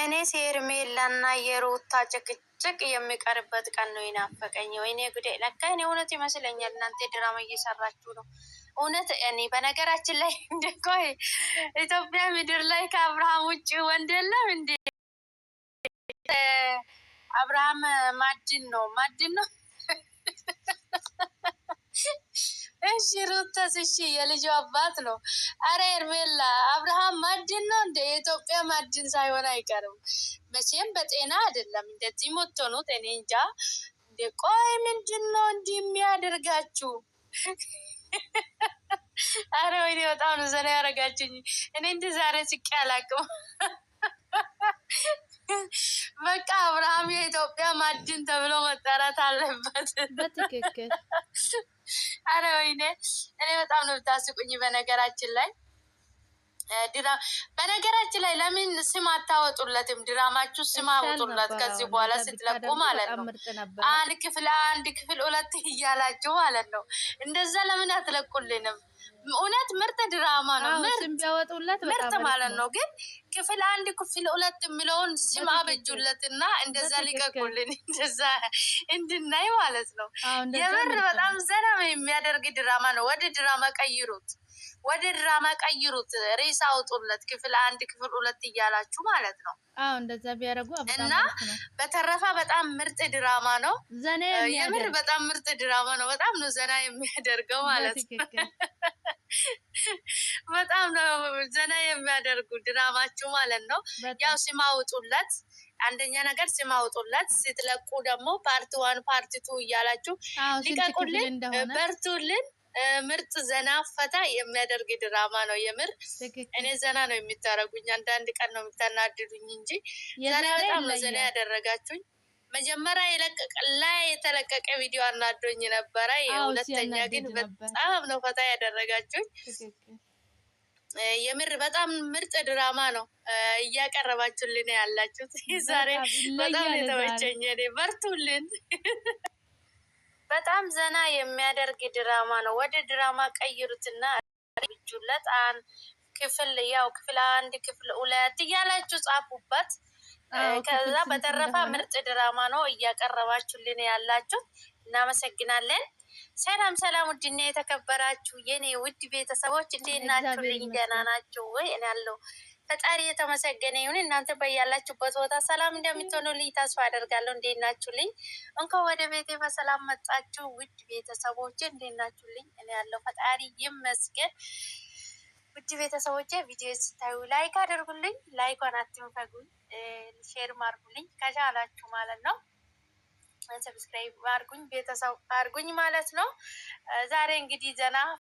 እኔ ሄርሜላና የሩታ ጭቅጭቅ የሚቀርበት ቀን ነው የናፈቀኝ። ወይኔ ጉዴ! ለካ እኔ እውነት ይመስለኛል እናንተ ድራማ እየሰራችሁ ነው። እውነት እኔ በነገራችን ላይ እንደቆይ ኢትዮጵያ ምድር ላይ ከአብርሃም ውጭ ወንድ የለም እንዴ? አብርሃም ማድን ነው ነው። እሺ ሩታስ? እሺ የልጁ አባት ነው። አረ ሄርሜላ አብርሃም ማድን ነው እንደ የኢትዮጵያ ማድን ሳይሆን አይቀርም መቼም በጤና አይደለም እንደዚህ ሞቶኑት። እኔ እንጃ እንደ ቆይ ምንድን ነው እንዲህ የሚያደርጋችሁ? አረ ወይኔ በጣም ነው ዘና ያደረጋችኝ። እኔ እንደ ዛሬ ስቄ አላቅም። በቃ አብርሃም የኢትዮጵያ ማድን ተብሎ መጠራት አለበት። በትክክል አረ ወይኔ እኔ በጣም ነው ብታስቁኝ። በነገራችን ላይ ለምን ስም አታወጡለትም? ድራማችሁ ስም አውጡለት ከዚህ በኋላ ስትለቁ ማለት ነው። አንድ ክፍል 2 እያላችሁ ማለት ነው። እንደዛ ለምን አትለቁልንም? እውነት ምርጥ ድራማ ነው። ምርጥ ማለት ነው። ግን ክፍል 1 ክፍል 2 የሚለውን ስም አበጁለትና እንደዛ ሊቀቁልን እንደዛ እንድናይ ማለት ነው። የምር በጣም ዘና የሚያደርግ ድራማ ነው። ወደ ድራማ ቀይሩት። ሬሳ አውጡለት ክፍል 1 ክፍል 2 እያላችሁ ማለት ነው። እንደዛ ቢያደርጉ እና በተረፈ በጣም ምርጥ ድራማ ነው። የምር በጣም ምርጥ ድራማ ነው። በጣም ነው ዘና የሚያደርገው ማለት ነው። በጣም ነው ዘና የሚያደርጉ ድራማችሁ ማለት ነው። ያው ስም አውጡለት። አንደኛ ነገር ስም አውጡለት። ስትለቁ ደግሞ ፓርት 1 ፓርት 2 እያላችሁ ሊቀቁልን። በርቱልን። ምርጥ ዘና ፈታ የሚያደርግ ድራማ ነው። የምር እኔ ዘና ነው የሚታረጉኝ። አንዳንድ ቀን ነው የምታናድዱኝ እንጂ ዛሬ በጣም ነው ዘና ያደረጋችሁኝ። መጀመሪያ የተለቀቀ ቪዲዮ አናዶኝ ነበረ። ሁለተኛ ግን በጣም ነው ፈታ ያደረጋችሁኝ። የምር በጣም ምርጥ ድራማ ነው እያቀረባችሁልን ያላችሁት። ዛሬ በጣም የተመቸኝ። በርቱልን። በጣም ዘና የሚያደርግ ድራማ ነው። ወደ ድራማ ቀይሩትና ልጁለት ክፍል 1 ክፍል 2 እያላችሁ ጻፉበት። ከዛ በተረፈ ምርጥ ድራማ ነው እያቀረባችሁልን ያላችሁት። እናመሰግናለን። ሰላም ሰላም፣ ውድና የተከበራችሁ የኔ ውድ ቤተሰቦች እንዴት ናችሁልኝ? ደህና ናችሁ ወይ? እኔ ያለው ፈጣሪ የተመሰገነ ይሁን። እናንተ በያላችሁበት ቦታ ሰላም እንደምትሆኑልኝ ተስፋ አደርጋለሁ። እንዴት ናችሁልኝ? እንኳን ወደ ቤቴ በሰላም መጣችሁ ውድ ቤተሰቦች። እንዴት ናችሁልኝ? እኔ ያለው ፈጣሪ ይመስገን። ውድ ቤተሰቦች ቪዲዮ ስታዩ ላይክ አድርጉልኝ። ላይኳን አትንፈጉኝ፣ ሼር አድርጉልኝ ከቻላችሁ ማለት ነው። ሰብስክራይብ አድርጉኝ፣ ቤተሰብ አድርጉኝ ማለት ነው። ዛሬ እንግዲህ ዘና